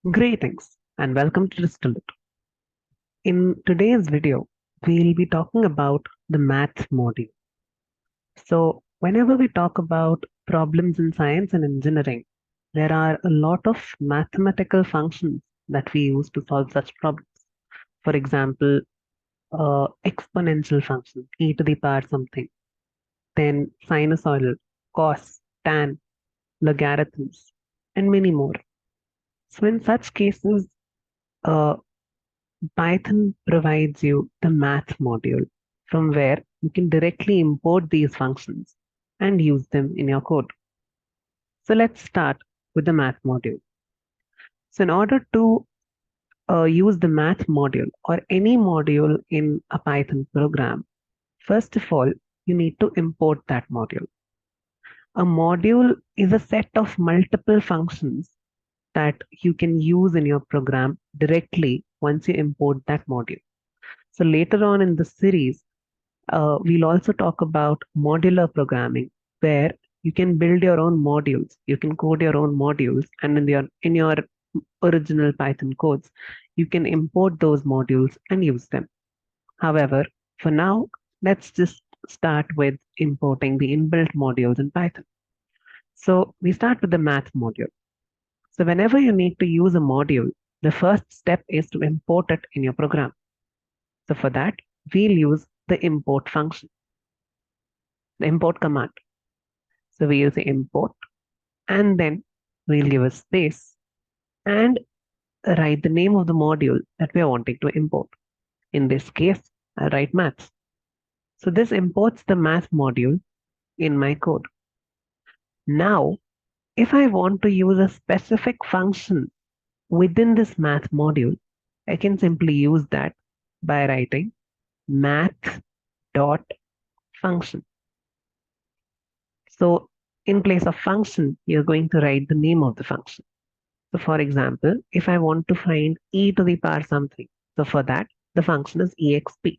Greetings and welcome to Distilled. In today's video, we'll be talking about the maths module. So, whenever we talk about problems in science and engineering, there are a lot of mathematical functions that we use to solve such problems. For example, exponential function, e to the power something, then sinusoidal, cos, tan, logarithms, and many more. So, in such cases, uh, Python provides you the math module from where you can directly import these functions and use them in your code. So let's start with the math module. So in order to use the math module or any module in a Python program, first of all, you need to import that module. A module is a set of multiple functions that you can use in your program directly once you import that module. So later on in the series, we'll also talk about modular programming, where you can build your own modules, you can code your own modules, and in your original Python codes, you can import those modules and use them. However, for now, let's just start with importing the inbuilt modules in Python. So we start with the math module. So whenever you need to use a module, the first step is to import it in your program. So for that, we'll use the import function, the import command. So we use the import and then we'll give a space and write the name of the module that we are wanting to import. In this case, I write maths. So this imports the math module in my code. Now, if I want to use a specific function within this math module, I can simply use that by writing math dot function. So in place of function, you're going to write the name of the function. So for example, if I want to find e to the power something, so for that, the function is exp.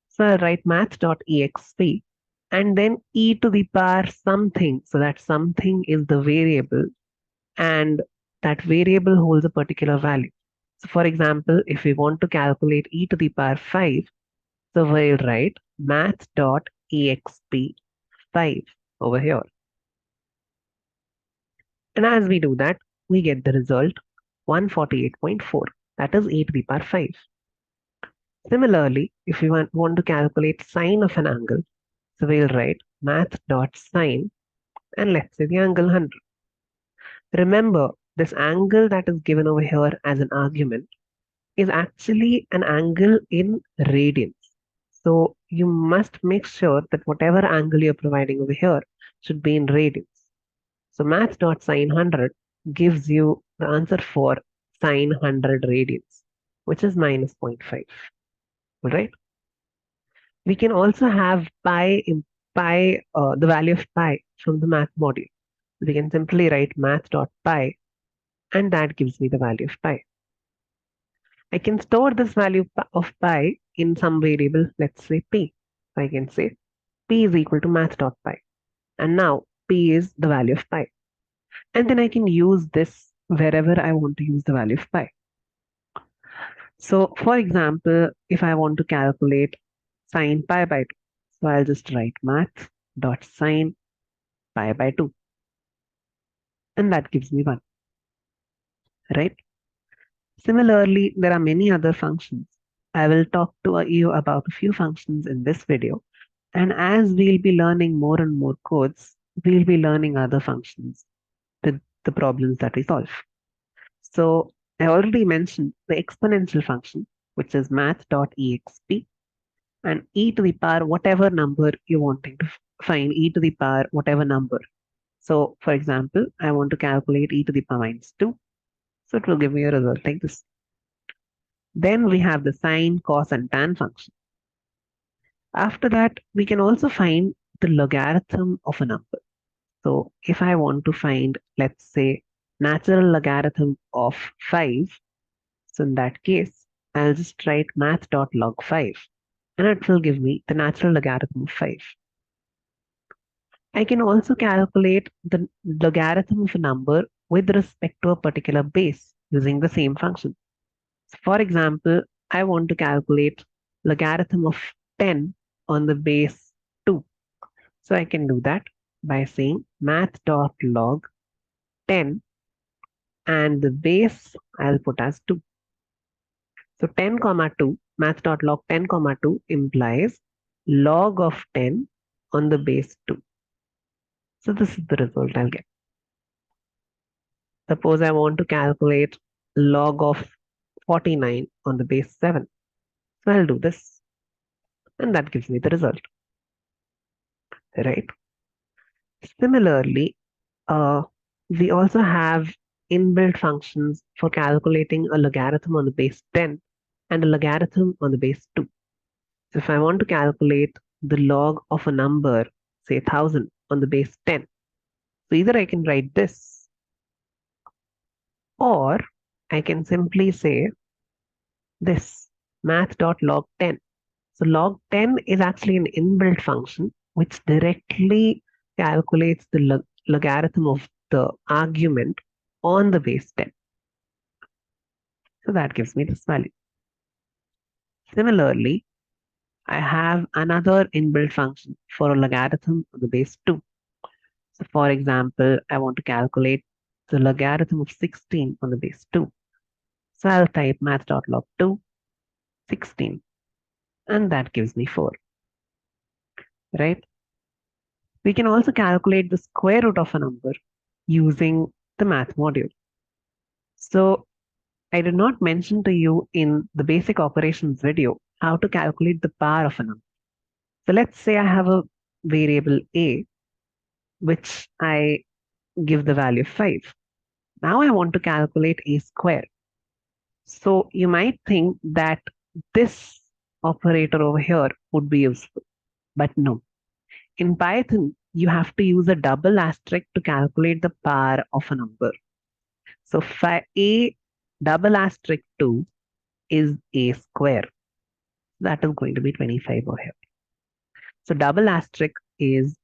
So I'll write math.exp and then e to the power something. So that something is the variable and that variable holds a particular value. So for example, if we want to calculate e to the power 5, so we'll write math.exp 5 over here. And as we do that, we get the result 148.4. That is e to the power 5. Similarly, if we want to calculate sine of an angle, so we'll write math.sine and let's say the angle 100. Remember, this angle that is given over here as an argument is actually an angle in radians. So you must make sure that whatever angle you're providing over here should be in radians. So math.sine 100 gives you the answer for sine 100 radians, which is minus 0.5. All right. We can also have the value of pi from the math module. We can simply write math.pi and that gives me the value of pi. I can store this value of pi in some variable, let's say p. I can say p is equal to math.pi and now p is the value of pi. And then I can use this wherever I want to use the value of pi. So for example, if I want to calculate sine pi by 2, so I'll just write math.sine pi by 2 and that gives me 1, right? Similarly, there are many other functions. I will talk to you about a few functions in this video, and as we'll be learning more and more codes, we'll be learning other functions with the problems that we solve. So I already mentioned the exponential function, which is math.exp, and e to the power whatever number you're wanting to find, e to the power whatever number. So for example, I want to calculate e to the power minus 2. So it will give me a result like this. Then we have the sine, cos, and tan function. After that, we can also find the logarithm of a number. So if I want to find, let's say, natural logarithm of 5, so in that case, I'll just write math.log 5 and it will give me the natural logarithm of 5. I can also calculate the logarithm of a number with respect to a particular base. using the same function. So for example, I want to calculate logarithm of 10 on the base 2. So I can do that by saying math.log 10 and the base I'll put as 2. So 10 comma 2, math.log 10 comma 2 implies log of 10 on the base 2. So this is the result I'll get. Suppose I want to calculate log of 49 on the base 7. So I'll do this and that gives me the result, right? Similarly, uh, we also have inbuilt functions for calculating a logarithm on the base 10 and a logarithm on the base 2. So if I want to calculate the log of a number, say 1000 on the base 10, so either I can write this or I can simply say this math.log 10. So log 10 is actually an inbuilt function which directly calculates the logarithm of the argument on the base 10. So that gives me this value. Similarly, I have another inbuilt function for a logarithm on the base 2. So for example, I want to calculate the logarithm of 16 on the base 2. So I'll type math.log 2, 16, and that gives me 4, right? We can also calculate the square root of a number using the math module. So I did not mention to you in the basic operations video how to calculate the power of a number. So let's say I have a variable a, which I give the value 5. Now I want to calculate a square. So you might think that this operator over here would be useful, but no. In Python, you have to use a double asterisk to calculate the power of a number. So a double asterisk 2 is a square. That is going to be 25 over here. So double asterisk is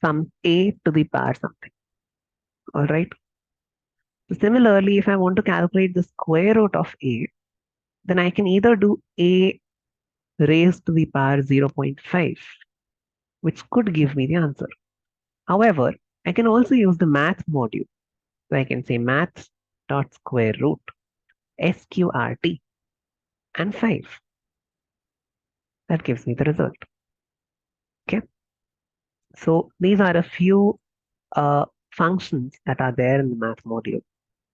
some a to the power something. All right. So similarly, if I want to calculate the square root of a, then I can either do a raised to the power 0.5, which could give me the answer. However, I can also use the math module. So I can say math dot square root sqrt and 5. That gives me the result. Okay. So these are a few functions that are there in the math module.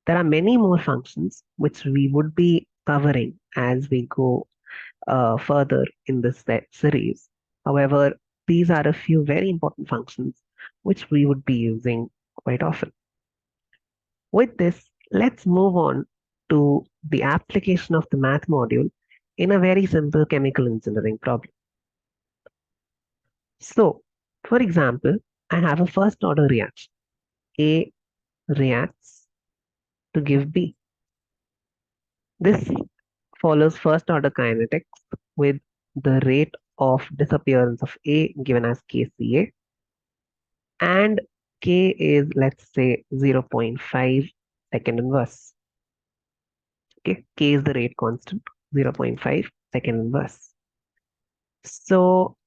There are many more functions which we would be covering as we go further in this series. However, these are a few very important functions which we would be using quite often. With this, let's move on to the application of the math module in a very simple chemical engineering problem. So, for example, I have a first order reaction. A reacts to give B. This follows first order kinetics with the rate of disappearance of A given as kCa, and K is, let's say, 0.5 second inverse. Okay, K is the rate constant, 0.5 second inverse. So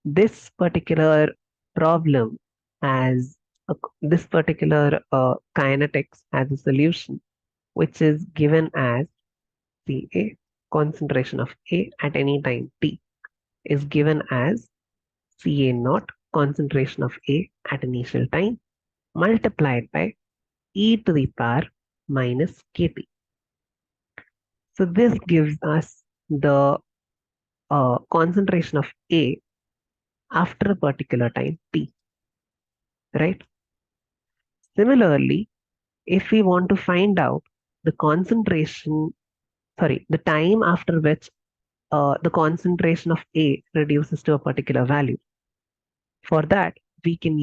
this particular problem has this particular kinetics has a solution which is given as Ca, concentration of A at any time t is given as Ca naught, concentration of A at initial time, multiplied by e to the power minus kT. So this gives us the concentration of A after a particular time t, right? Similarly, if we want to find out the the time after which the concentration of A reduces to a particular value, for that we can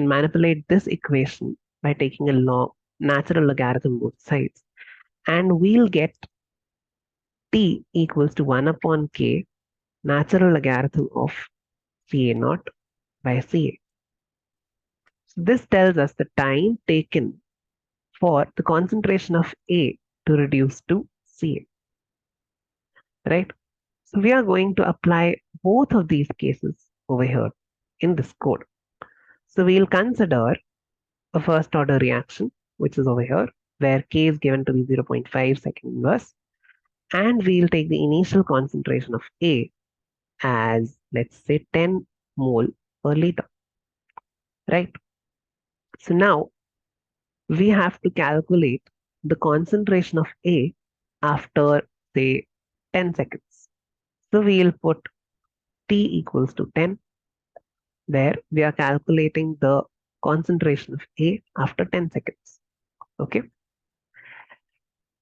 manipulate this equation by taking a natural logarithm both sides, and we'll get t equals to 1 upon k natural logarithm of Ca naught by Ca. So this tells us the time taken for the concentration of A to reduce to Ca, right? So we are going to apply both of these cases over here in this code. So we'll consider a first order reaction, which is over here, where K is given to be 0.5 second inverse. And we'll take the initial concentration of A as, let's say, 10 mole per liter, right? So now we have to calculate the concentration of A after, say, 10 seconds. So we'll put T equals to 10, where we are calculating the concentration of A after 10 seconds. Okay.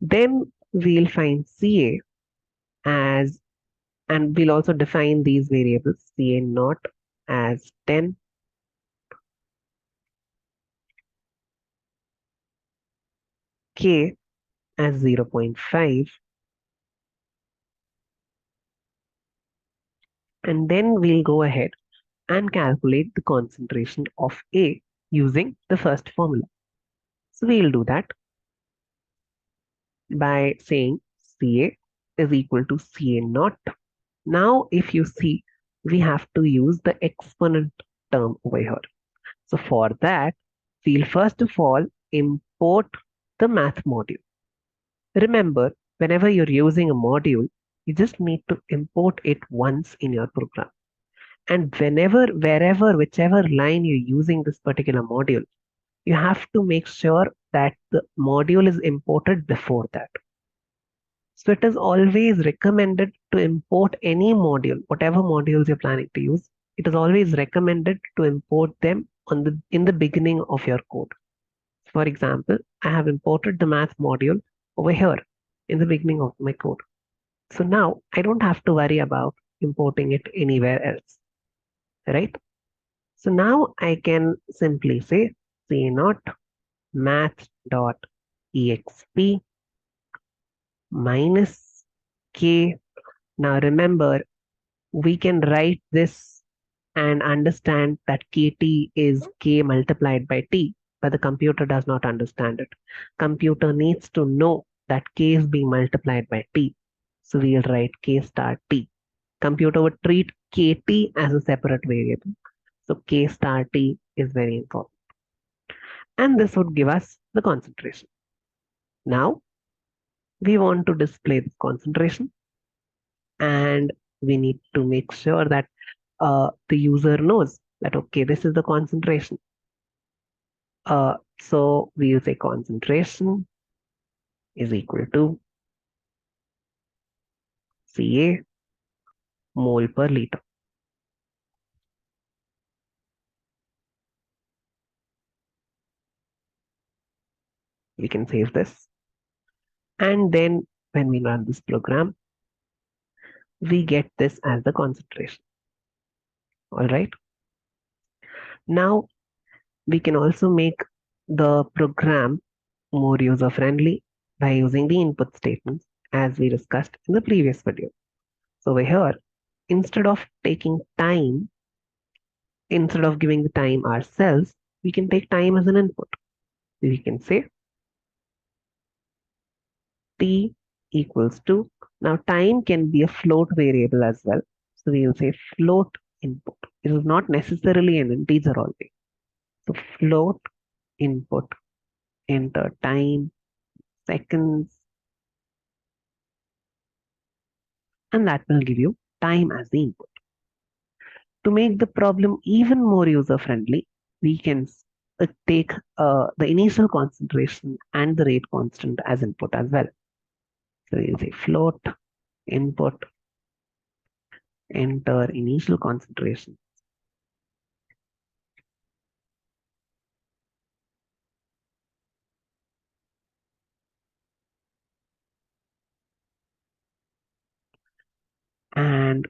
Then we'll find Ca as, and we'll also define these variables, Ca naught as 10, K as 0.5, and then we'll go ahead and calculate the concentration of A using the first formula. So we'll do that by saying Ca is equal to Ca naught. Now, if you see, we have to use the exponent term over here. So for that, we'll first of all import the math module. Remember, whenever you're using a module, you just need to import it once in your program. And whenever, wherever, whichever line you're using this particular module, you have to make sure that the module is imported before that. So it is always recommended to import any module, whatever modules you're planning to use. It is always recommended to import them in the beginning of your code. For example, I have imported the math module over here in the beginning of my code. So now I don't have to worry about importing it anywhere else, right? So now I can simply say C naught math.exp minus K. Now remember, we can write this and understand that KT is K multiplied by T, but the computer does not understand it. Computer needs to know that K is being multiplied by T. So we'll write K star T. Computer would treat KT as a separate variable. So K star T is very important. And this would give us the concentration. Now we want to display this concentration, and we need to make sure that the user knows that, okay, this is the concentration. So we'll say concentration is equal to Ca mole per liter. We can save this. And then when we run this program, we get this as the concentration. All right. Now we can also make the program more user friendly by using the input statements as we discussed in the previous video. So over here, instead of taking time, instead of giving the time ourselves, we can take time as an input. We can say t equals to, now time can be a float variable as well. So we will say float input. It is not necessarily an integer always. So float input, enter time, seconds, and that will give you time as the input. To make the problem even more user friendly, we can take the initial concentration and the rate constant as input as well. So we'll say float input, enter initial concentration, and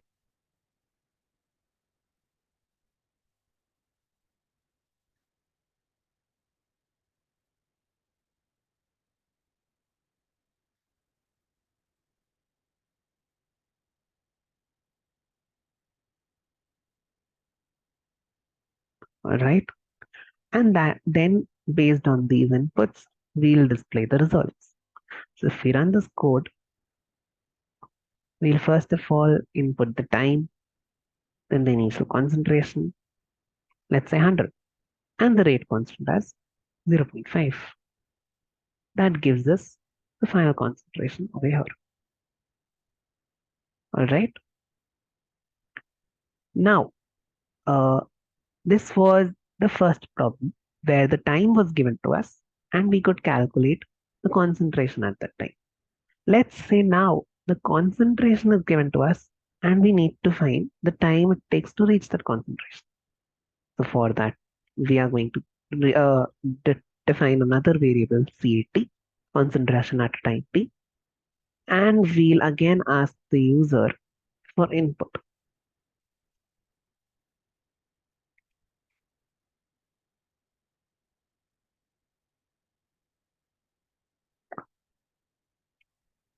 all right, and that then based on these inputs, we'll display the results. So if we run this code, we'll first of all input the time, then the initial concentration, let's say 100, and the rate constant as 0.5. That gives us the final concentration over here. All right. Now, uh, this was the first problem where the time was given to us and we could calculate the concentration at that time. Let's say now the concentration is given to us and we need to find the time it takes to reach that concentration. So for that, we are going to define another variable CAT, concentration at time t, and we'll again ask the user for input.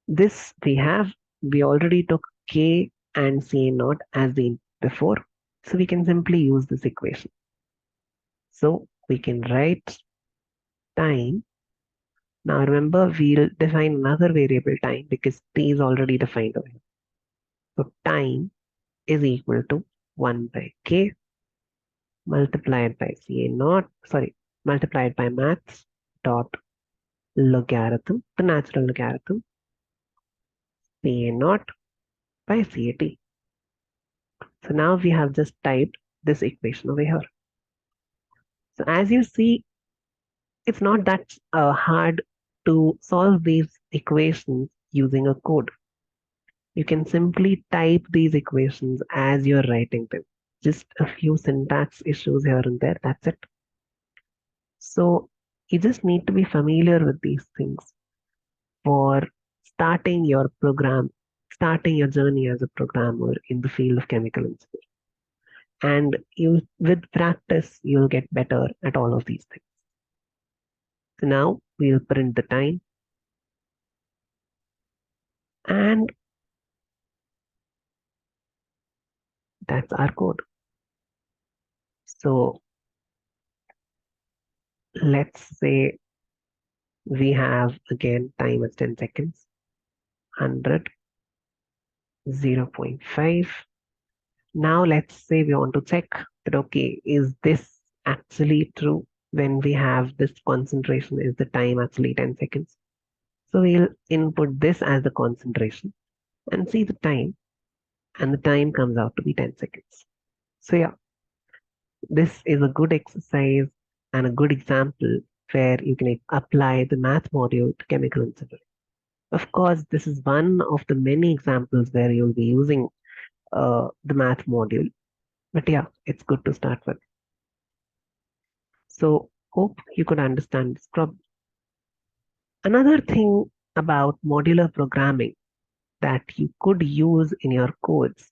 This we already took K and C naught as the input before. So we can simply use this equation. So we can write time. Now remember, we'll define another variable time because T is already defined over here. So time is equal to 1 by K multiplied by CA naught, multiplied by maths dot logarithm, the natural logarithm, CA naught by CAT. So now we have just typed this equation over here. So as you see, it's not that hard to solve these equations using a code. You can simply type these equations as you're writing them. Just a few syntax issues here and there, that's it. So you just need to be familiar with these things for starting your program, starting your journey as a programmer in the field of chemical engineering. And with practice, you'll get better at all of these things. So now we'll print the time, and that's our code. So let's say we have again time as 10 seconds, 100, 0.5. Now let's say we want to check that, okay, is this actually true when we have this concentration? Is the time actually 10 seconds? So we'll input this as the concentration and see the time, and the time comes out to be 10 seconds. So yeah, this is a good exercise and a good example where you can apply the math module to chemical engineering. Of course, this is one of the many examples where you'll be using the math module. But yeah, it's good to start with. So hope you could understand this problem. Another thing about modular programming that you could use in your codes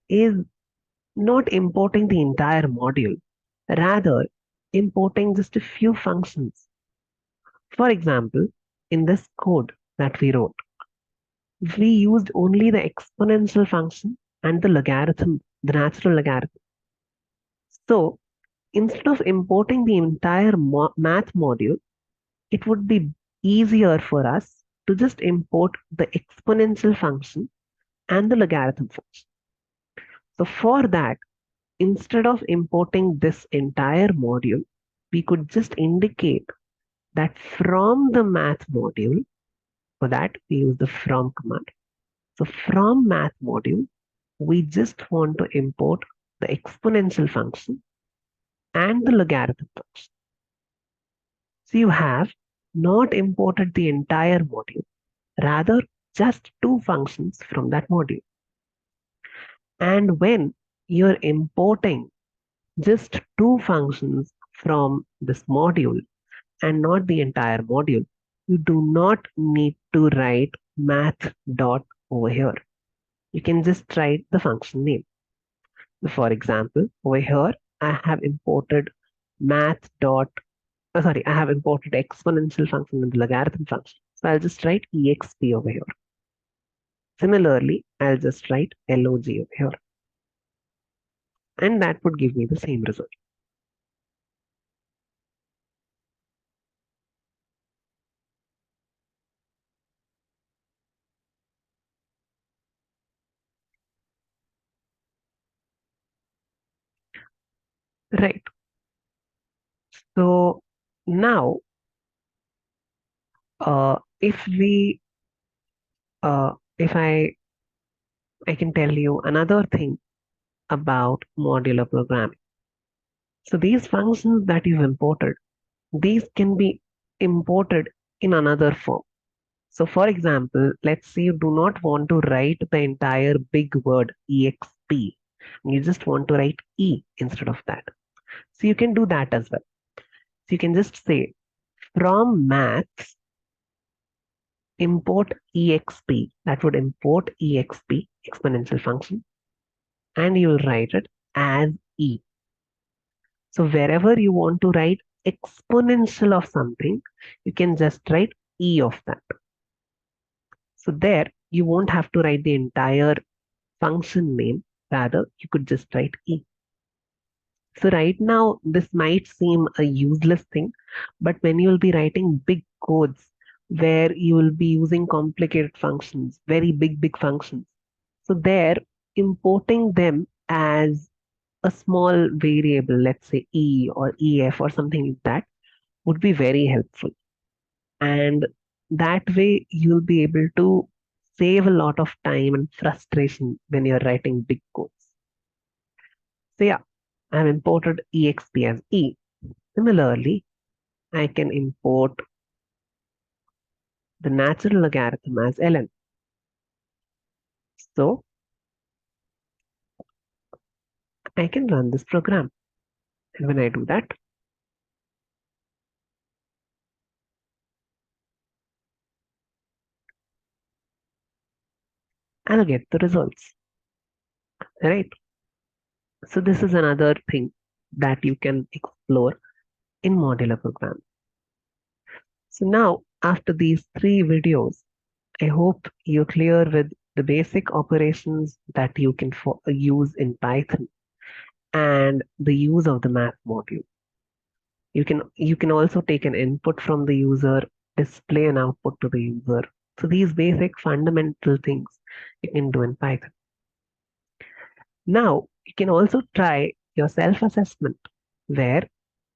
is not importing the entire module, rather importing just a few functions. For example, in this code that we wrote, we used only the exponential function and the logarithm, the natural logarithm. So instead of importing the entire math module, it would be easier for us to just import the exponential function and the logarithm function. So for that, instead of importing this entire module, we could just indicate that from the math module, for that we use the from command. So from math module, we just want to import the exponential function and the logarithm function. So you have not imported the entire module, rather just two functions from that module. And when you're importing just two functions from this module and not the entire module, you do not need to write math dot over here. You can just write the function name. For example, over here, I have imported math dot, I have imported exponential function and the logarithm function. So I'll just write exp over here. Similarly, I'll just write log over here. And that would give me the same result. Right. So now, if I can tell you another thing about modular programming. So these functions that you've imported, these can be imported in another form. So for example, let's say you do not want to write the entire big word exp. You just want to write e instead of that. So you can do that as well. So you can just say from maths import exp. That would import exp, exponential function, and you will write it as e. So wherever you want to write exponential of something, you can just write e of that. So there you won't have to write the entire function name. Rather, you could just write e. So right now, this might seem a useless thing, but when you will be writing big codes where you will be using complicated functions, very big functions. So there, importing them as a small variable, let's say e or ef or something like that, would be very helpful. And that way, you'll be able to save a lot of time and frustration when you're writing big codes. So yeah, I've imported exp as e. Similarly, I can import the natural logarithm as ln. So I can run this program. And when I do that, I'll get the results. Right? So this is another thing that you can explore in modular programming. So now, after these three videos, I hope you're clear with the basic operations that you can use in Python and the use of the math module. You can also take an input from the user, display an output to the user. So these basic fundamental things you can do in Python. Now you can also try your self-assessment where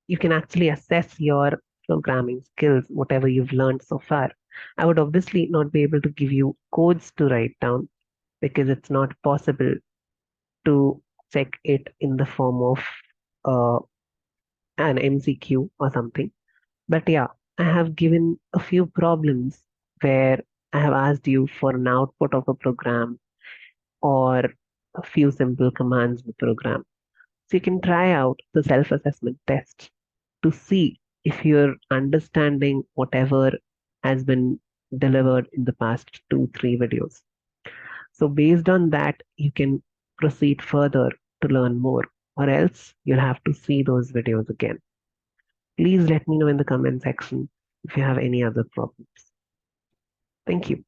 you can actually assess your programming skills, whatever you've learned so far. I would obviously not be able to give you codes to write down because it's not possible to check it in the form of uh, an MCQ or something. But yeah, I have given a few problems where I have asked you for an output of a program or a few simple commands in the program. So you can try out the self-assessment test to see if you're understanding whatever has been delivered in the past 2, 3 videos. So based on that, you can proceed further to learn more, or else you'll have to see those videos again. Please let me know in the comment section if you have any other problems. Thank you.